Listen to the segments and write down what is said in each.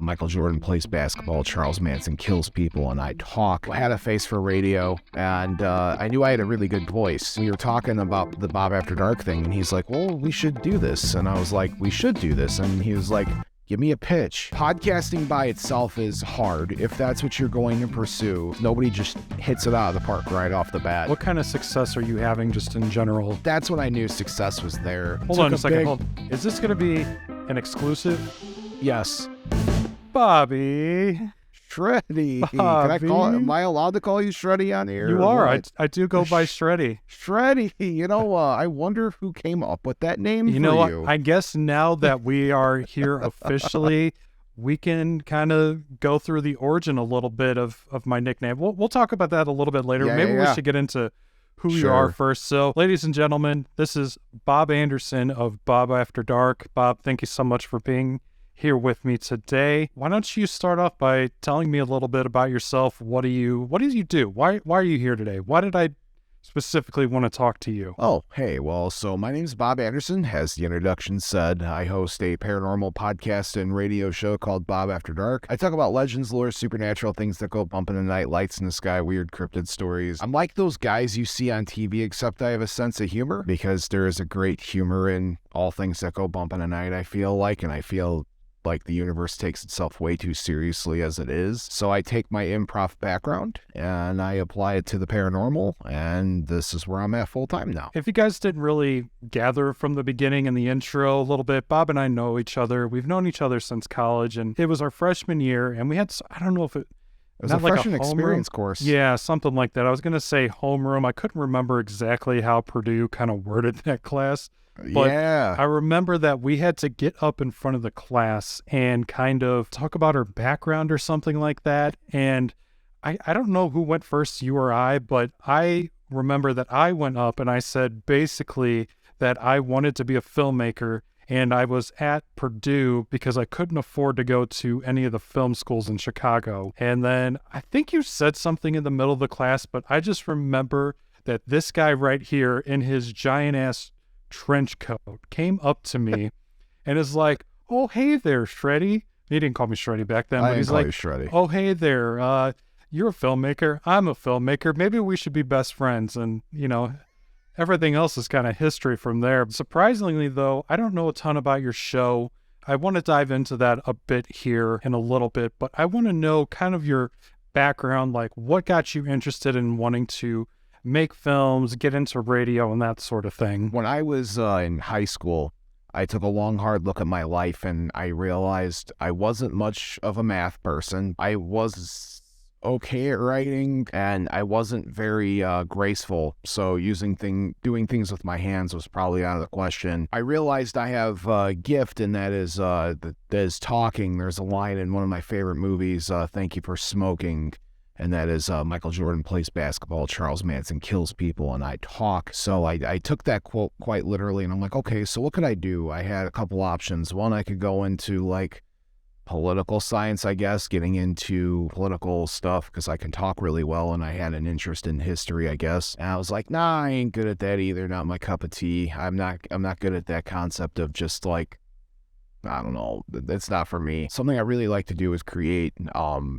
Michael Jordan plays basketball, Charles Manson kills people, and I talk. I had a face for radio, and I knew I had a really good voice. We were talking about the Bob After Dark thing, and he's like, well, we should do this. And I was like, we should do this. And he was like, give me a pitch. Podcasting by itself is hard. If that's what you're going to pursue, nobody just hits it out of the park right off the bat. What kind of success are you having just in general? That's when I knew success was there. Hold on a second. Is this going to be an exclusive? Yes. Bobby. Sredy. Bobby. Am I allowed to call you Sredy on here? You are. I do go by Sredy. Sredy. I wonder who came up with that name you know what? I guess now that we are here officially, we can kind of go through the origin a little bit of my nickname. We'll talk about that a little bit later. Maybe we should get into who you are first. So, ladies and gentlemen, this is Bob Anderson of Bob After Dark. Bob, thank you so much for being here with me today. Why don't you start off by telling me a little bit about yourself? What do you do? Why are you here today? Why did I specifically want to talk to you? Oh, hey, well, so my name is Bob Anderson. As the introduction said, I host a paranormal podcast and radio show called Bob After Dark. I talk about legends, lore, supernatural things that go bump in the night, lights in the sky, weird cryptid stories. I'm like those guys you see on TV, except I have a sense of humor, because there is a great humor in all things that go bump in the night, I feel like, and I feel like the universe takes itself way too seriously as it is. So I take my improv background and I apply it to the paranormal, and this is where I'm at full time now. If you guys didn't really gather from the beginning in the intro a little bit, Bob and I know each other. We've known each other since college, and it was our freshman year, and we had, I don't know if it was a freshman experience course. Yeah, something like that. I was going to say homeroom. I couldn't remember exactly how Purdue kind of worded that class. But yeah. I remember that we had to get up in front of the class and kind of talk about our background or something like that. And I don't know who went first, you or I, but I remember that I went up and I said basically that I wanted to be a filmmaker, and I was at Purdue because I couldn't afford to go to any of the film schools in Chicago. And then I think you said something in the middle of the class, but I just remember that this guy right here in his giant ass trench coat came up to me and is like, oh, hey there, Sredy. He didn't call me Sredy back then, but he's like, oh, hey there, you're a filmmaker, I'm a filmmaker, maybe we should be best friends. And everything else is kind of history from there. Surprisingly though, I don't know a ton about your show. I want to dive into that a bit here in a little bit, but I want to know kind of your background, like what got you interested in wanting to make films, get into radio, and that sort of thing. When I was in high school, I took a long, hard look at my life, and I realized I wasn't much of a math person. I was okay at writing, and I wasn't very graceful, so doing things with my hands was probably out of the question. I realized I have a gift, and that is talking. There's a line in one of my favorite movies, Thank You for Smoking, and that is Michael Jordan plays basketball, Charles Manson kills people, and I talk. So I took that quote quite literally, and I'm like, okay, so what could I do? I had a couple options. One, I could go into like political science, I guess, getting into political stuff because I can talk really well, and I had an interest in history, I guess. And I was like, nah, I ain't good at that either. Not my cup of tea. I'm not good at that concept of just like, I don't know, it's not for me. Something I really like to do is create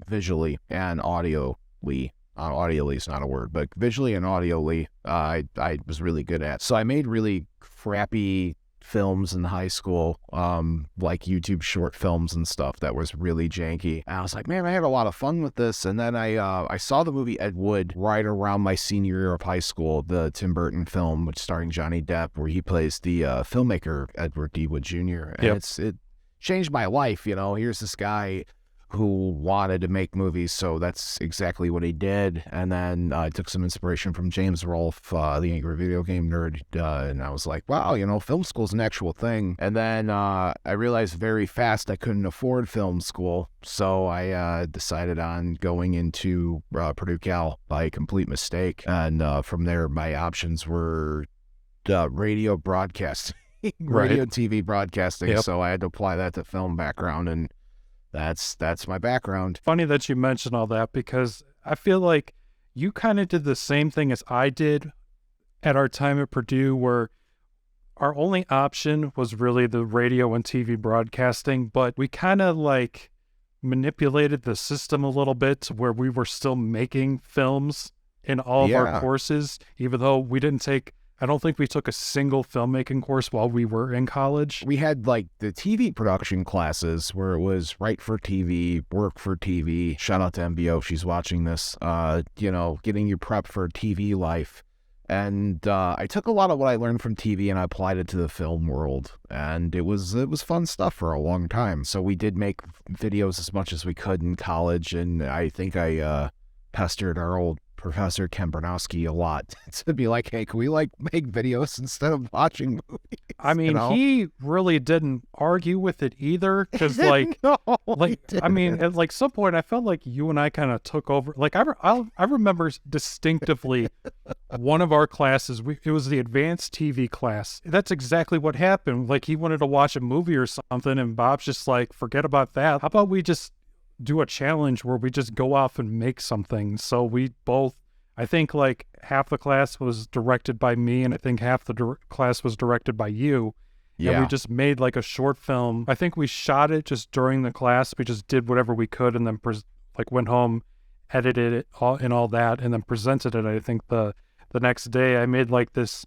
visually and audioly. Audioly is not a word, but visually and audioly, I was really good at. So I made really crappy films in high school, like YouTube short films and stuff that was really janky. And I was like, man, I had a lot of fun with this. And then I saw the movie Ed Wood right around my senior year of high school, the Tim Burton film, which starring Johnny Depp, where he plays the filmmaker Edward D. Wood Jr. And it changed my life. Here's this guy who wanted to make movies, so that's exactly what he did. And then I took some inspiration from James Rolfe, the Angry Video Game Nerd, and I was like, wow, film school's an actual thing. And then I realized very fast I couldn't afford film school, so I decided on going into Purdue Cal by a complete mistake. And from there, my options were radio broadcasting, radio TV broadcasting, so I had to apply that to film background, and that's my background. Funny that you mentioned all that, because I feel like you kind of did the same thing as I did at our time at Purdue, where our only option was really the radio and TV broadcasting, but we kind of like manipulated the system a little bit to where we were still making films in all of our courses, even though we didn't take, I don't think we took a single filmmaking course while we were in college. We had like the TV production classes where it was write for TV, work for TV. Shout out to MBO if she's watching this. Getting you prepped for TV life. And I took a lot of what I learned from TV and I applied it to the film world. And it was fun stuff for a long time. So we did make videos as much as we could in college. And I think I pestered our old Professor Ken Bernowski a lot to be like, hey, can we like make videos instead of watching movies? I mean, he really didn't argue with it either, because like, No, I mean, at like some point, I felt like you and I kind of took over. Like I remember distinctively one of our classes. It was the advanced TV class. That's exactly what happened. Like he wanted to watch a movie or something, and Bob's just like, forget about that. How about we just do a challenge where we just go off and make something? So we both, I think like half the class was directed by me and I think half the class was directed by you. Yeah. And we just made like a short film. I think we shot it just during the class. We just did whatever we could and then went home, edited it all that, and then presented it. I think the next day I made like this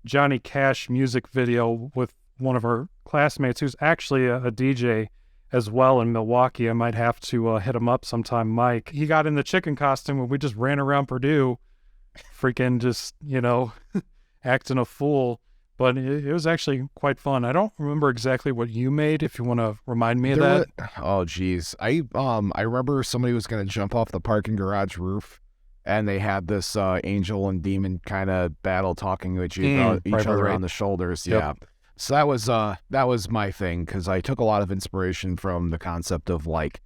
Johnny Cash music video with one of our classmates who's actually a DJ as well in Milwaukee. I might have to hit him up sometime, Mike. He got in the chicken costume and we just ran around Purdue, freaking just, acting a fool. But it was actually quite fun. I don't remember exactly what you made, if you want to remind me of that. Oh, geez. I remember somebody was going to jump off the parking garage roof, and they had this angel and demon kind of battle talking to each other on the shoulders. Yep. Yeah. So that was my thing, because I took a lot of inspiration from the concept of like,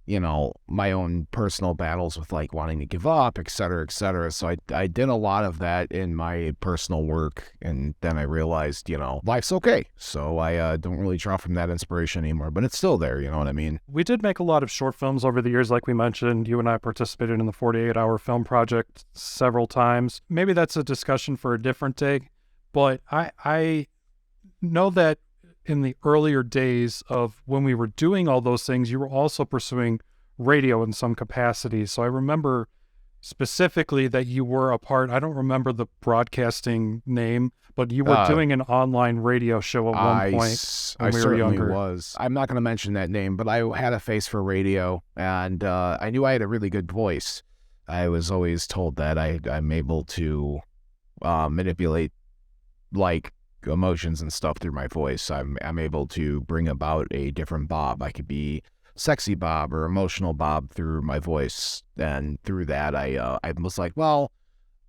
my own personal battles with like wanting to give up, et cetera, et cetera. So I did a lot of that in my personal work, and then I realized, life's okay. So I don't really draw from that inspiration anymore, but it's still there, you know what I mean? We did make a lot of short films over the years, like we mentioned. You and I participated in the 48-hour film project several times. Maybe that's a discussion for a different day, but I know that in the earlier days of when we were doing all those things, you were also pursuing radio in some capacity. So I remember specifically that you were a part, I don't remember the broadcasting name, but you were doing an online radio show at one point when we were younger. Was. I'm not going to mention that name, but I had a face for radio, and I knew I had a really good voice. I was always told that I'm able to manipulate like emotions and stuff through my voice. I'm able to bring about a different Bob. I could be sexy Bob or emotional Bob through my voice, and through that I was like, well,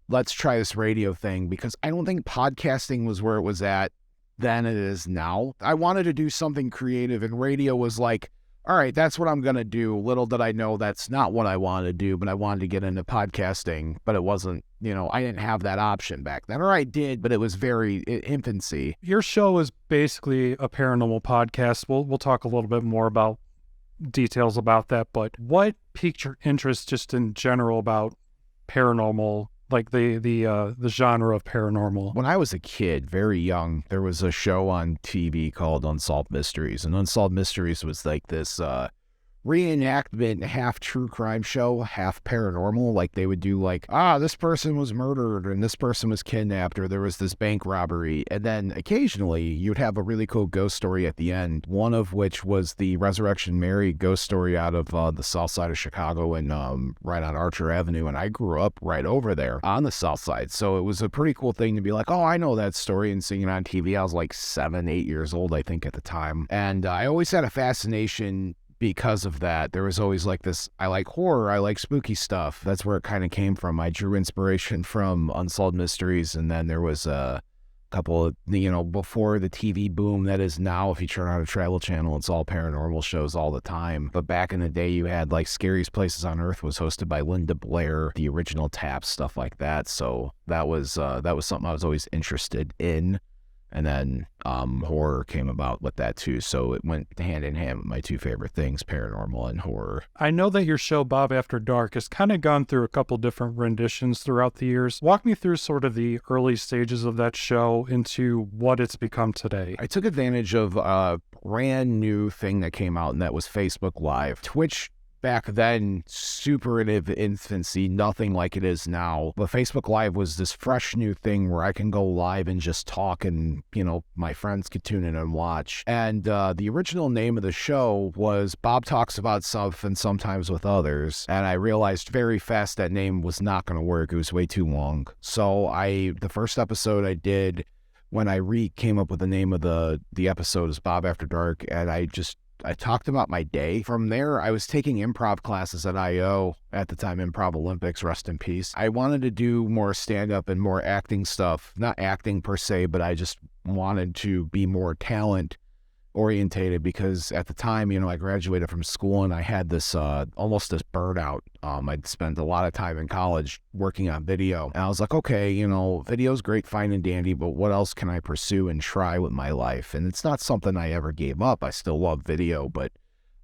let's try this radio thing, because I don't think podcasting was where it was at then it is now. I wanted to do something creative, and radio was like, all right, that's what I'm going to do. Little did I know that's not what I wanted to do, but I wanted to get into podcasting, but it wasn't, I didn't have that option back then. Or I did, but it was very infancy. Your show is basically a paranormal podcast. We'll talk a little bit more about details about that, but what piqued your interest just in general about paranormal, like the genre of paranormal? When I was a kid, very young, there was a show on TV called Unsolved Mysteries, and Unsolved Mysteries was like this reenactment, half true crime show, half paranormal. Like they would do like, this person was murdered and this person was kidnapped, or there was this bank robbery. And then occasionally you'd have a really cool ghost story at the end, one of which was the Resurrection Mary ghost story out of the south side of Chicago, and right on Archer Avenue. And I grew up right over there on the south side. So it was a pretty cool thing to be like, I know that story, and seeing it on TV. I was like 7, 8 years old, I think, at the time. And I always had a fascination because of that. There was always like this, I like horror, I like spooky stuff. That's where it kind of came from. I drew inspiration from Unsolved Mysteries, and then there was a couple of, before the TV boom that is now, if you turn on a travel channel, it's all paranormal shows all the time. But back in the day, you had like Scariest Places on Earth was hosted by Linda Blair, the original Taps, stuff like that. So that was something I was always interested in. And then horror came about with that too. So it went hand in hand with my two favorite things, paranormal and horror. I know that your show, Bob After Dark, has kind of gone through a couple different renditions throughout the years. Walk me through sort of the early stages of that show into what it's become today. I took advantage of a brand new thing that came out, and that was Facebook Live. Twitch back then, super in infancy, nothing like it is now. But Facebook Live was this fresh new thing where I can go live and just talk, and, my friends could tune in and watch. And the original name of the show was Bob Talks About Stuff and Sometimes with Others. And I realized very fast that name was not going to work. It was way too long. So the first episode I did, when I came up with the name of the episode, is Bob After Dark, and I talked about my day. From there, I was taking improv classes at IO, at the time Improv Olympics, rest in peace. I wanted to do more stand-up and more acting stuff. Not acting per se, but I just wanted to be more talent-orientated, because at the time, I graduated from school and I had this, almost this burnout. I'd spent a lot of time in college working on video. And I was like, okay, video's great, fine and dandy, but what else can I pursue and try with my life? And it's not something I ever gave up. I still love video, but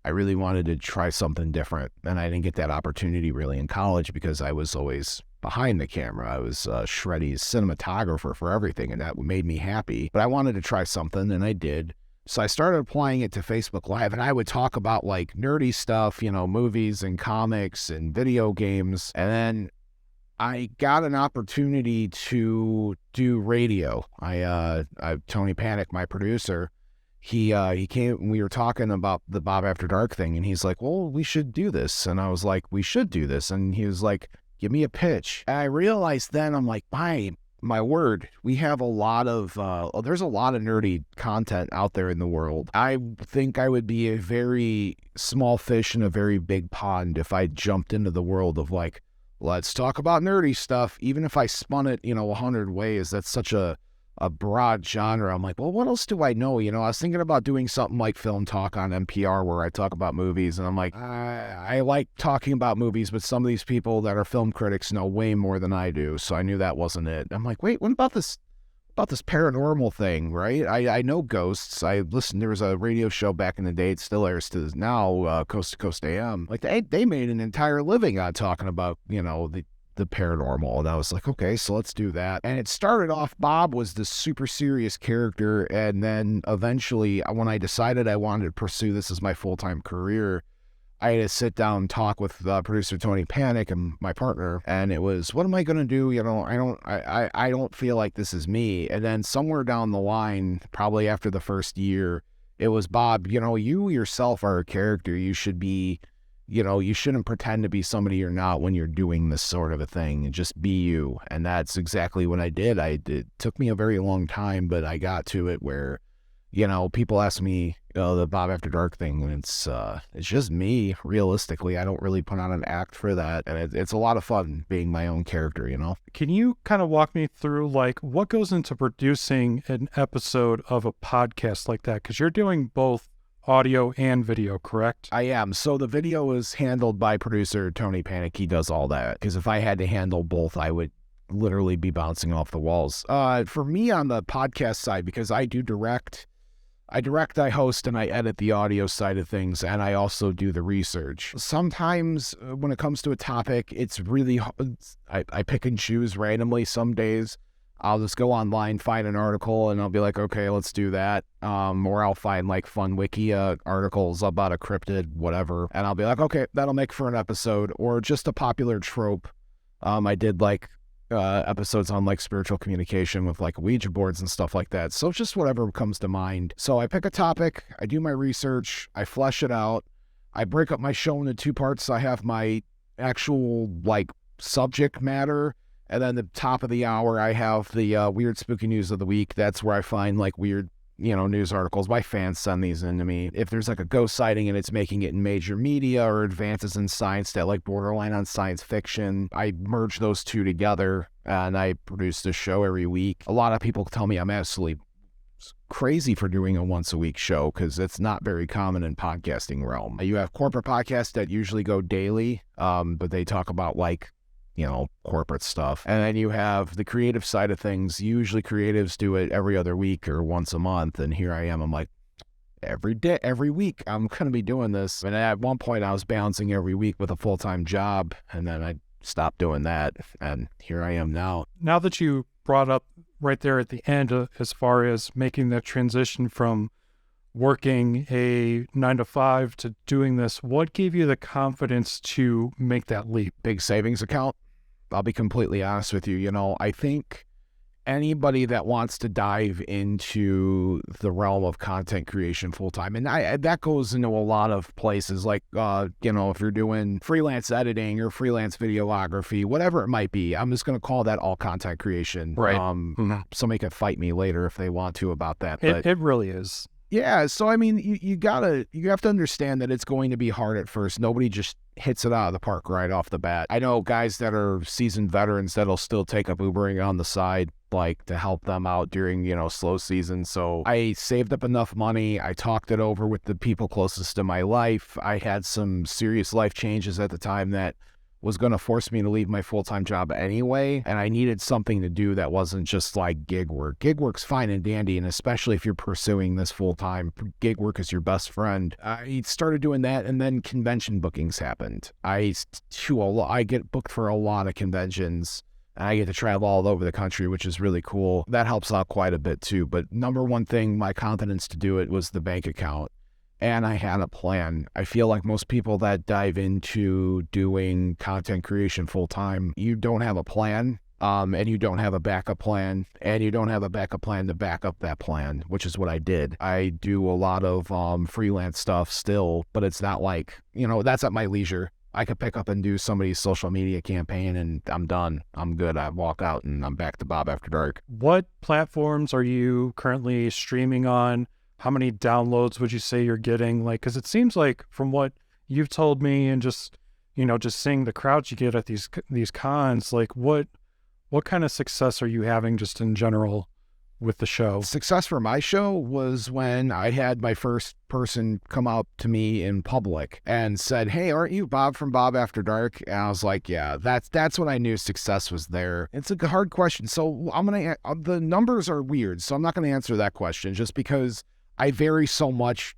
I really wanted to try something different. And I didn't get that opportunity really in college because I was always behind the camera. I was Shredy's cinematographer for everything, and that made me happy. But I wanted to try something, and I did. So I started applying it to Facebook Live, and I would talk about like nerdy stuff, movies and comics and video games. And then I got an opportunity to do radio. Tony Panic, my producer, he came and we were talking about the Bob After Dark thing, and he's like, well, we should do this. And I was like, we should do this. And he was like, give me a pitch. And I realized then, I'm like, my word, we have a lot of, there's a lot of nerdy content out there in the world. I think I would be a very small fish in a very big pond if I jumped into the world of like, let's talk about nerdy stuff. Even if I spun it, 100 ways, that's such a broad genre. I'm like, well, what else do I know? I was thinking about doing something like Film Talk on NPR where I talk about movies, and I'm like, I like talking about movies, but some of these people that are film critics know way more than I do, so I knew that wasn't it. I'm like, wait, what about this paranormal thing, right? I know ghosts. I listened, there was a radio show back in the day, it still airs to now, Coast to Coast AM. Like, they made an entire living on talking about, the paranormal. And I was like, okay, so let's do that. And it started off, Bob was this super serious character. And then eventually, when I decided I wanted to pursue this as my full-time career, I had to sit down and talk with producer Tony Panic and my partner. And it was, what am I going to do? I don't feel like this is me. And then somewhere down the line, probably after the first year, it was, Bob, you yourself are a character. You should be, you shouldn't pretend to be somebody you're not when you're doing this sort of a thing, and just be you. And that's exactly what I did. It took me a very long time, but I got to it where, people ask me, the Bob After Dark thing, and it's just me. Realistically, I don't really put on an act for that. And it's a lot of fun being my own character, Can you kind of walk me through like what goes into producing an episode of a podcast like that? Because you're doing both audio and video, correct? I am. So the video is handled by producer Tony Panic. He does all that, because if I had to handle both, I would literally be bouncing off the walls. For me on the podcast side, because I do direct, I host, and I edit the audio side of things, and I also do the research. Sometimes when it comes to a topic, it's really, I pick and choose randomly. Some days I'll just go online, find an article, and I'll be like, okay, let's do that. Or I'll find like fun wiki articles about a cryptid, whatever, and I'll be like, okay, that'll make for an episode. Or just a popular trope. I did like episodes on like spiritual communication with like Ouija boards and stuff like that. So just whatever comes to mind. So I pick a topic, I do my research, I flesh it out, I break up my show into two parts. I have my actual like subject matter, and then the top of the hour, I have the weird spooky news of the week. That's where I find like weird, news articles. My fans send these in to me. If there's like a ghost sighting and it's making it in major media, or advances in science that like borderline on science fiction, I merge those two together and I produce this show every week. A lot of people tell me I'm absolutely crazy for doing a once a week show, because it's not very common in podcasting realm. You have corporate podcasts that usually go daily, but they talk about like corporate stuff. And then you have the creative side of things. Usually creatives do it every other week or once a month. And here I am. I'm like, every day, every week, I'm going to be doing this. And at one point I was balancing every week with a full-time job. And then I stopped doing that. And here I am now. Now that you brought up right there at the end, as far as making that transition from working a 9 to 5 to doing this, what gave you the confidence to make that leap? Big savings account. I'll be completely honest with you. I think anybody that wants to dive into the realm of content creation full time, and that goes into a lot of places, like, if you're doing freelance editing or freelance videography, whatever it might be, I'm just going to call that all content creation. Right. Somebody can fight me later if they want to about that. But It really is. yeah. So, I mean, you have to understand that it's going to be hard at first. Nobody just hits it out of the park right off the bat. I know guys that are seasoned veterans that'll still take up Ubering on the side, like, to help them out during, slow season. So I saved up enough money. I talked it over with the people closest to my life. I had some serious life changes at the time that was going to force me to leave my full-time job anyway, and I needed something to do that wasn't just like gig work. Gig work's fine and dandy, and especially if you're pursuing this full-time, gig work is your best friend. I started doing that, and then convention bookings happened. I get booked for a lot of conventions, and I get to travel all over the country, which is really cool. That helps out quite a bit too, but number one thing, my confidence to do it was the bank account. And I had a plan. I feel like most people that dive into doing content creation full time, you don't have a plan, and you don't have a backup plan, and you don't have a backup plan to back up that plan, which is what I did. I do a lot of freelance stuff still, but it's not like, that's at my leisure. I could pick up and do somebody's social media campaign and I'm done. I'm good. I walk out and I'm back to Bob After Dark. What platforms are you currently streaming on? How many downloads would you say you're getting? Like, because it seems like from what you've told me and just seeing the crowds you get at these cons, like what kind of success are you having just in general with the show? Success for my show was when I had my first person come up to me in public and said, "Hey, aren't you Bob from Bob After Dark?" And I was like, "Yeah." That's when I knew success was there. It's a hard question, so the numbers are weird, so I'm not gonna answer that question just because I vary so much.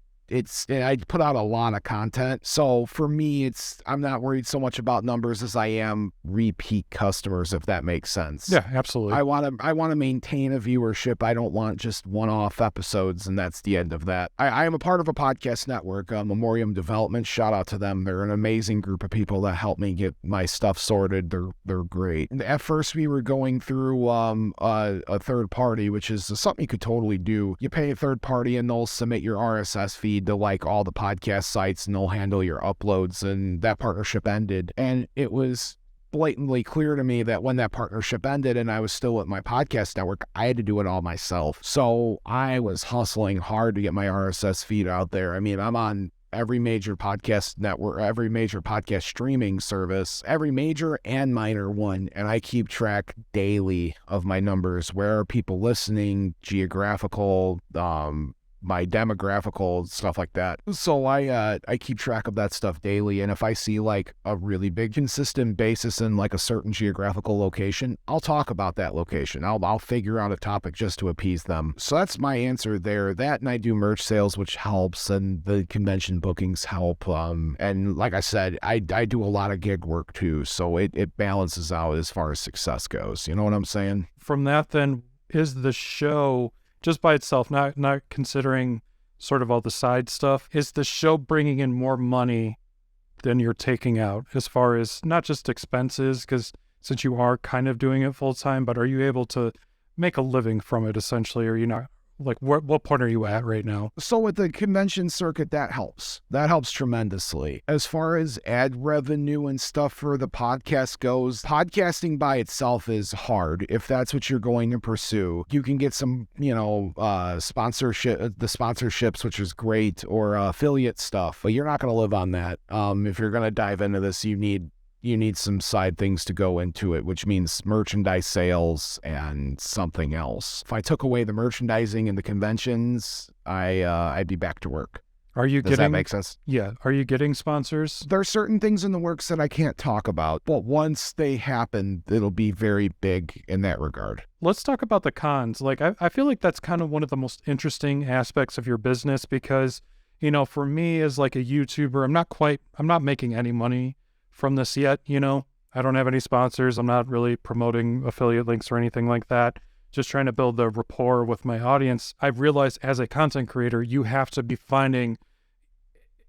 I put out a lot of content. So for me, I'm not worried so much about numbers as I am repeat customers, if that makes sense. Yeah, absolutely. I want to maintain a viewership. I don't want just one-off episodes, and that's the end of that. I am a part of a podcast network, Memoriam Development. Shout out to them. They're an amazing group of people that help me get my stuff sorted. They're great. And at first, we were going through a third party, which is something you could totally do. You pay a third party, and they'll submit your RSS feed to like all the podcast sites, and they'll handle your uploads. And that partnership ended, and it was blatantly clear to me that when that partnership ended and I was still at my podcast network, I had to do it all myself. So I was hustling hard to get my RSS feed out there. I mean, I'm on every major podcast network, every major podcast streaming service, every major and minor one, and I keep track daily of my numbers. Where are people listening? Geographical, my demographical, stuff like that. So I keep track of that stuff daily, and if I see like a really big consistent basis in like a certain geographical location, I'll talk about that location. I'll figure out a topic just to appease them. So that's my answer there. That, and I do merch sales, which helps, and the convention bookings help. And like I said, I do a lot of gig work too, so it balances out as far as success goes. You know what I'm saying? From that, then, is the show, just by itself, not considering sort of all the side stuff, is the show bringing in more money than you're taking out, as far as not just expenses, because since you are kind of doing it full time, but are you able to make a living from it essentially? Or are you not? Like, what point are you at right now? So with the convention circuit, that helps. That helps tremendously. As far as ad revenue and stuff for the podcast goes, podcasting by itself is hard. If that's what you're going to pursue, you can get some, sponsorship, the sponsorships, which is great, or affiliate stuff, but you're not going to live on that. If you're going to dive into this, you need some side things to go into it, which means merchandise sales and something else. If I took away the merchandising and the conventions, I'd be back to work. Are you Does that getting, make sense? yeah, are you getting sponsors? There are certain things in the works that I can't talk about, but once they happen, it'll be very big in that regard. Let's talk about the cons. Like, I feel like that's kind of one of the most interesting aspects of your business because, you know, for me as like a YouTuber, I'm not making any money from this yet, you know? I don't have any sponsors. I'm not really promoting affiliate links or anything like that. Just trying to build the rapport with my audience. I've realized as a content creator, you have to be finding,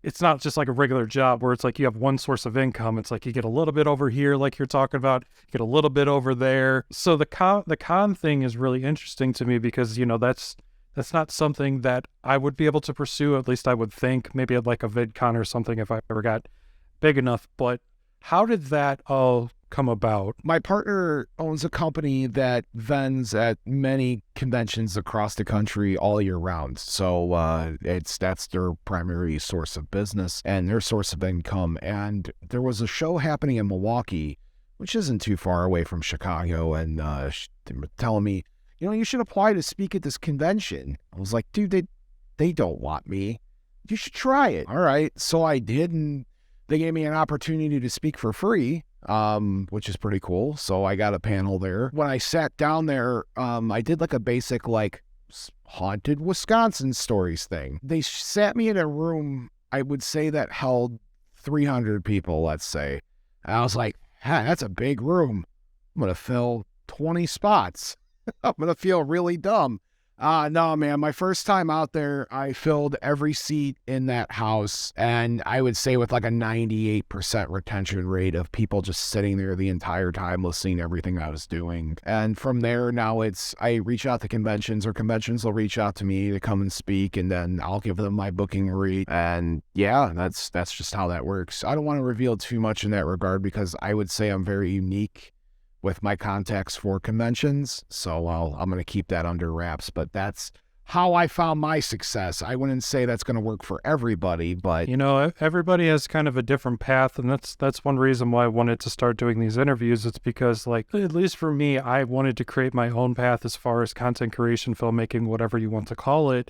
it's not just like a regular job where it's like you have one source of income. It's like you get a little bit over here, like you're talking about, you get a little bit over there. So the con thing is really interesting to me because, you know, that's not something that I would be able to pursue. At least I would think maybe I'd like a VidCon or something if I ever got big enough. But how did that all come about? My partner owns a company that vends at many conventions across the country all year round. So that's their primary source of business and their source of income. And there was a show happening in Milwaukee, which isn't too far away from Chicago, and they were telling me, you know, you should apply to speak at this convention. I was like, dude, they don't want me. You should try it. All right. So I did, and they gave me an opportunity to speak for free, which is pretty cool. So I got a panel there. When I sat down there, I did like a basic like haunted Wisconsin stories thing. They sat me in a room, I would say that held 300 people, let's say. And I was like, that's a big room. I'm going to fill 20 spots. I'm going to feel really dumb. No, man, my first time out there, I filled every seat in that house, and I would say with like a 98% retention rate of people just sitting there the entire time listening to everything I was doing. And from there, now I reach out to conventions, or conventions will reach out to me to come and speak, and then I'll give them my booking rate. And yeah, that's just how that works. I don't want to reveal too much in that regard because I would say I'm very unique with my contacts for conventions. So I'm going to keep that under wraps, but that's how I found my success. I wouldn't say that's going to work for everybody, but you know, everybody has kind of a different path. And that's one reason why I wanted to start doing these interviews. It's because, like, at least for me, I wanted to create my own path as far as content creation, filmmaking, whatever you want to call it.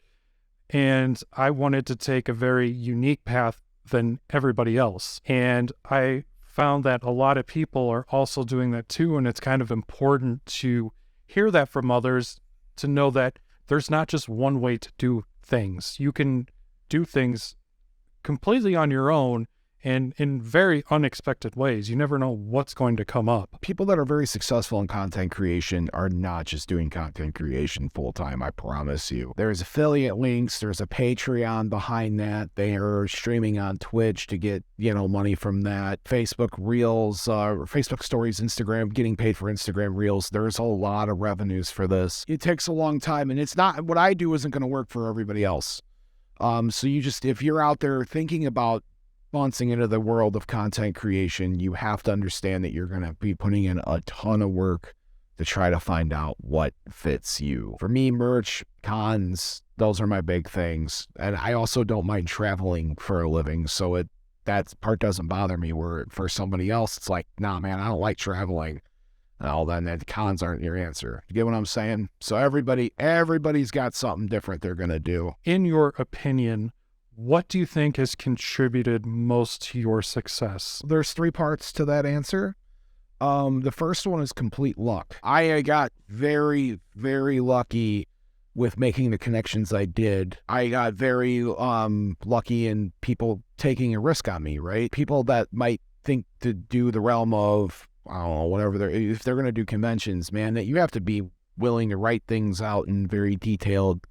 And I wanted to take a very unique path than everybody else. And I found that a lot of people are also doing that too, and it's kind of important to hear that from others, to know that there's not just one way to do things. You can do things completely on your own and in very unexpected ways. You never know what's going to come up. people that are very successful in content creation are not just doing content creation full time, I promise you. There's affiliate links, there's a Patreon behind that. They are streaming on Twitch to get, money from that. Facebook Reels, Facebook Stories, Instagram, getting paid for Instagram Reels. There's a lot of revenues for this. It takes a long time, and it's not, what I do isn't going to work for everybody else. So if you're out there thinking about bouncing into the world of content creation, you have to understand that you're going to be putting in a ton of work to try to find out what fits you. For me, merch, cons, those are my big things. And I also don't mind traveling for a living, so that part doesn't bother me, where for somebody else, it's like, nah, man, I don't like traveling. Well, then the cons aren't your answer. You get what I'm saying? So everybody's got something different they're going to do. In your opinion, what do you think has contributed most to your success? There's 3 parts to that answer. The first one is complete luck. I got very, very lucky with making the connections I did. I got very lucky in people taking a risk on me, right? People that might think to do the realm of, I don't know, whatever if they're going to do conventions, man, that you have to be willing to write things out in very detailed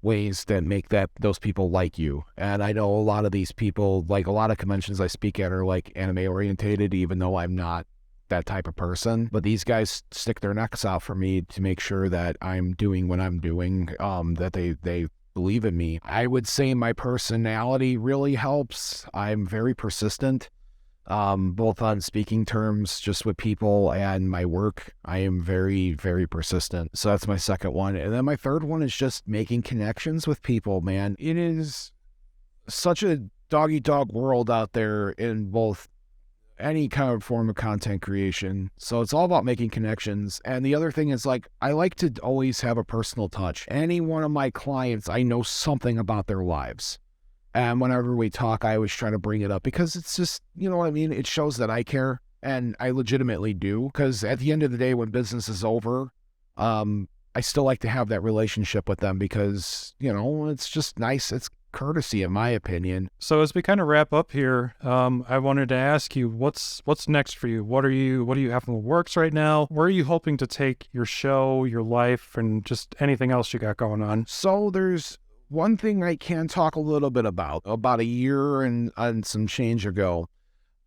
ways that make those people like you. And I know a lot of these people, like a lot of conventions I speak at, are like anime orientated, even though I'm not that type of person. But these guys stick their necks out for me to make sure that I'm doing what I'm doing, that they believe in me. I would say my personality really helps. I'm very persistent, both on speaking terms, just with people, and my work. I am very, very persistent. So that's my second one. And then my third one is just making connections with people, man. It is such a dog-eat-dog world out there in both any kind of form of content creation. So it's all about making connections. And the other thing is, like, I like to always have a personal touch. Any one of my clients, I know something about their lives. And whenever we talk, I always try to bring it up because it's just, you know what I mean? It shows that I care, and I legitimately do. Because at the end of the day, when business is over, I still like to have that relationship with them because, you know, it's just nice. It's courtesy, in my opinion. So as we kind of wrap up here, I wanted to ask you, what's next for you? What do you have in the works right now? Where are you hoping to take your show, your life, and just anything else you got going on? So there's one thing I can talk a little bit about. About a year and some change ago,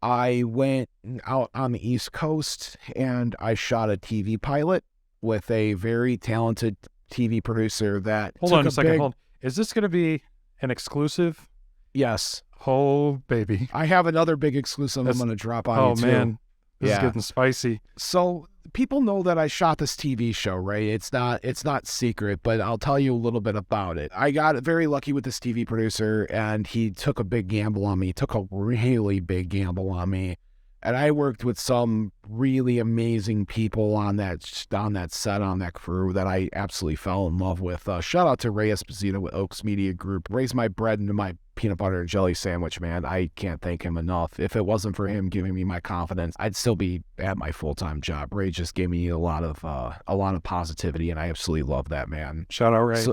I went out on the East Coast and I shot a TV pilot with a very talented TV producer that Hold on a second. Is this going to be an exclusive? Yes. Oh, baby. I have another big exclusive I'm going to drop on you too. Oh, man. This is getting spicy. So people know that I shot this TV show, right? It's not secret, but I'll tell you a little bit about it. I got very lucky with this TV producer, and he took a big gamble on me. He took a really big gamble on me. And I worked with some really amazing people on that set, on that crew that I absolutely fell in love with. Shout out to Ray Esposito with Oaks Media Group. Raised my bread into my peanut butter and jelly sandwich, man. I can't thank him enough. If it wasn't for him giving me my confidence, I'd still be at my full-time job. Ray just gave me a lot of positivity, and I absolutely love that man. Shout out Ray.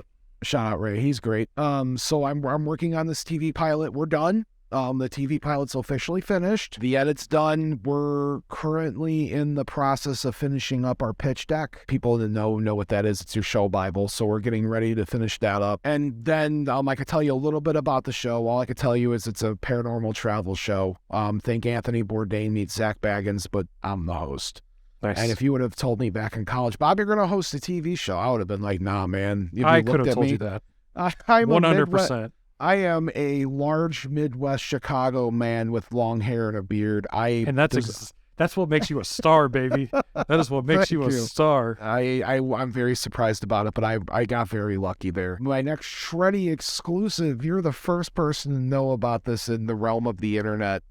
Shout out Ray. He's great. So I'm working on this TV pilot. We're done. The TV pilot's officially finished. The edit's done. We're currently in the process of finishing up our pitch deck. People that know what that is. It's your show Bible. So we're getting ready to finish that up. And then I could tell you a little bit about the show. All I could tell you is it's a paranormal travel show. Think Anthony Bourdain meets Zach Baggins, but I'm the host. Nice. And if you would have told me back in college, Bob, you're going to host a TV show, I would have been like, nah, man. I could have told you that. I'm 100%. I am a large Midwest Chicago man with long hair and a beard. And that's what makes you a star, baby. That is what makes you a star. I'm very surprised about it, but I got very lucky there. My next Sredy exclusive, you're the first person to know about this in the realm of the internet.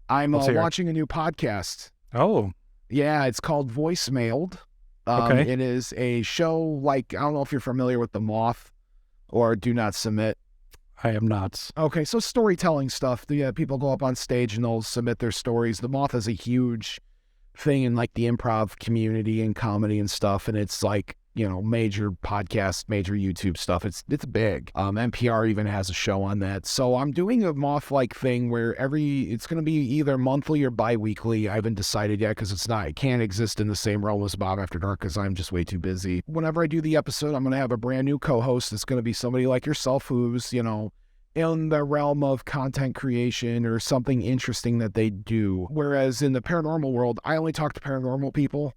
I'm watching a new podcast. Oh. Yeah, it's called Voicemailed. Okay. It is a show like, I don't know if you're familiar with The Moth or Do Not Submit. I am not. Okay, so storytelling stuff. People go up on stage and they'll submit their stories. The Moth is a huge thing in like the improv community and comedy and stuff, and it's like, you know, major podcast, major YouTube stuff. It's big. NPR even has a show on that. So I'm doing a Moth-like thing where it's going to be either monthly or bi-weekly. I haven't decided yet because it can't exist in the same realm as Bob After Dark because I'm just way too busy. Whenever I do the episode, I'm going to have a brand new co-host. It's going to be somebody like yourself who's, you know, in the realm of content creation or something interesting that they do. Whereas in the paranormal world, I only talk to paranormal people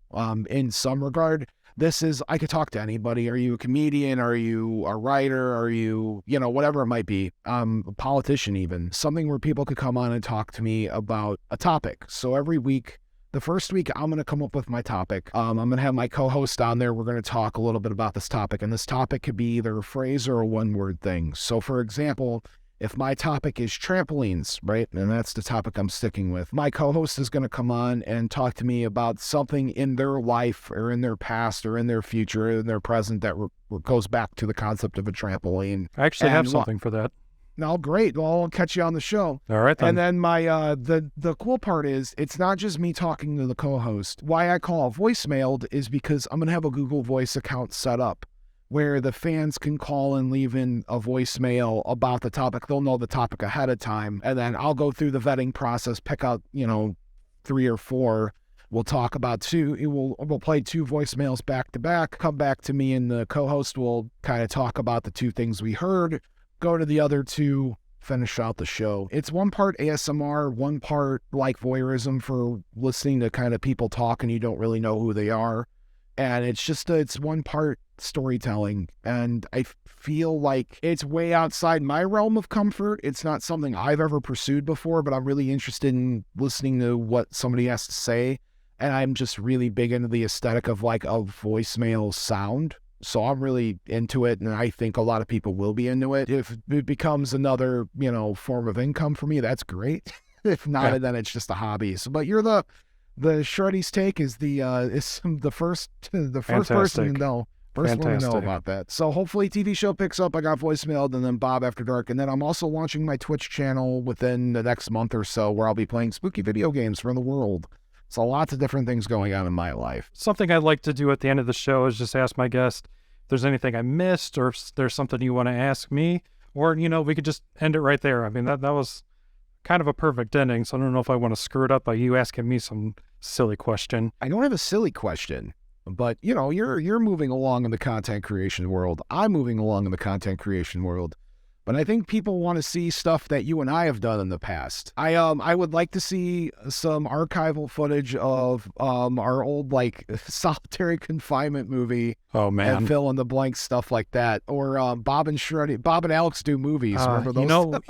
in some regard. I could talk to anybody. Are you a comedian? Are you a writer? Are you, you know, whatever it might be, a politician even. Something where people could come on and talk to me about a topic. So every week, the first week, I'm going to come up with my topic. I'm going to have my co-host on there. We're going to talk a little bit about this topic. And this topic could be either a phrase or a one-word thing. So for example, if my topic is trampolines, right, and that's the topic I'm sticking with, my co-host is going to come on and talk to me about something in their life or in their past or in their future or in their present that goes back to the concept of a trampoline. I actually have something for that. No, great. Well, I'll catch you on the show. All right, then. And then my the cool part is it's not just me talking to the co-host. Why I call it voicemailed is because I'm going to have a Google Voice account set up where the fans can call and leave in a voicemail about the topic. They'll know the topic ahead of time. And then I'll go through the vetting process, pick out, you know, 3 or 4. We'll talk about 2. We'll play 2 voicemails back to back, come back to me, and the co-host will kind of talk about the 2 things we heard, go to the other 2, finish out the show. It's one part ASMR, one part like voyeurism for listening to kind of people talk and you don't really know who they are. And it's one part storytelling. And I feel like it's way outside my realm of comfort. It's not something I've ever pursued before, but I'm really interested in listening to what somebody has to say. And I'm just really big into the aesthetic of like a voicemail sound. So I'm really into it, and I think a lot of people will be into it. If it becomes another, you know, form of income for me, that's great. If not, then it's just a hobby. So, but you're the Shreddy's take is the first person to know. First one to know Fantastic. about that. So hopefully TV show picks up. I got voicemailed, and then Bob After Dark. And then I'm also launching my Twitch channel within the next month or so where I'll be playing spooky video games from the world. So lots of different things going on in my life. Something I'd like to do at the end of the show is just ask my guest if there's anything I missed or if there's something you want to ask me, or, we could just end it right there. I mean, that was kind of a perfect ending, so I don't know if I want to screw it up by you asking me some silly question. I don't have a silly question, but you're moving along in the content creation world. I'm moving along in the content creation world. But I think people want to see stuff that you and I have done in the past. I would like to see some archival footage of our old solitary confinement movie. Oh man, and fill in the blank stuff like that. Or Bob and Alex do movies. Remember those?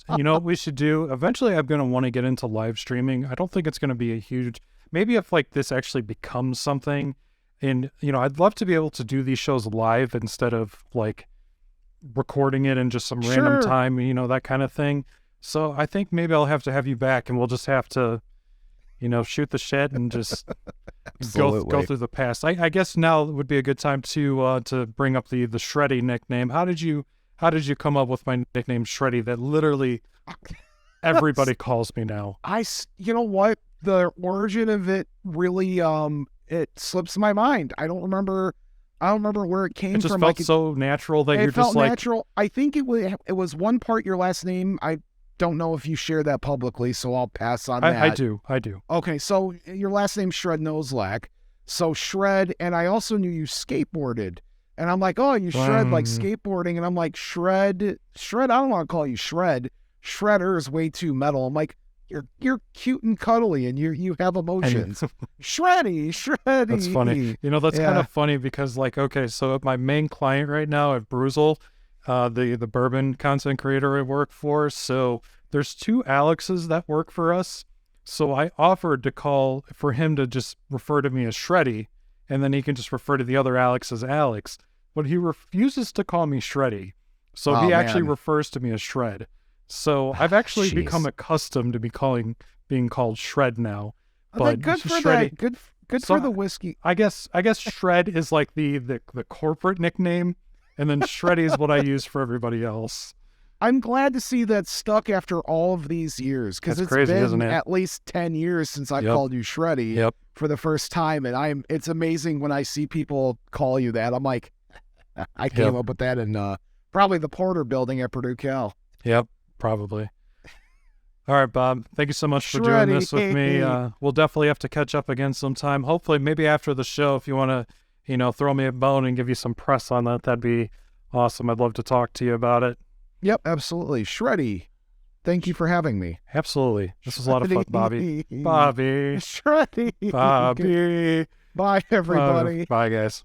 What we should do? Eventually, I'm going to want to get into live streaming. I don't think it's going to be a huge. Maybe if this actually becomes something, and I'd love to be able to do these shows live instead of recording it in just some random time, that kind of thing. So I think maybe I'll have to have you back, and we'll just have to, shoot the shit and just go through the past. I guess now would be a good time to bring up the Sredy nickname. How did you come up with my nickname Sredy that literally everybody calls me now? You know what? The origin of it really it slips my mind. I don't remember where it came from. It just felt so natural that you're just like... It felt natural. I think it was one part your last name. I don't know if you share that publicly, so I'll pass on that. I do. Okay, so your last name's Shred Noselak. So Shred, and I also knew you skateboarded. And I'm like, oh, you shred like skateboarding. And I'm like, Shred, I don't want to call you Shred. Shredder is way too metal. I'm like, you're cute and cuddly, and you have emotions. Shreddy. That's funny. That's kind of funny because so my main client right now at Bruzel, the bourbon content creator I work for. So there's two Alexes that work for us. So I offered for him to just refer to me as Sredy, and then he can just refer to the other Alex as Alex. But he refuses to call me Sredy. So he actually refers to me as Shred. So I've actually become accustomed to being called Shred now. But good for Sredy, that. Good for the whiskey. I guess Shred is like the corporate nickname, and then Sredy is what I use for everybody else. I'm glad to see that stuck after all of these years, because it's crazy, been isn't it? At least 10 years since I called you Sredy for the first time, and it's amazing when I see people call you that. I'm like, I came up with that in probably the Porter building at Purdue Cal. Yep. Probably. All right, Bob. Thank you so much for doing this with me. We'll definitely have to catch up again sometime. Hopefully, maybe after the show, if you want to, throw me a bone and give you some press on that, that'd be awesome. I'd love to talk to you about it. Yep, absolutely. Sredy, thank you for having me. Absolutely. This was a lot of fun, Bobby. Sredy. Bobby. Bye, everybody. Bye, guys.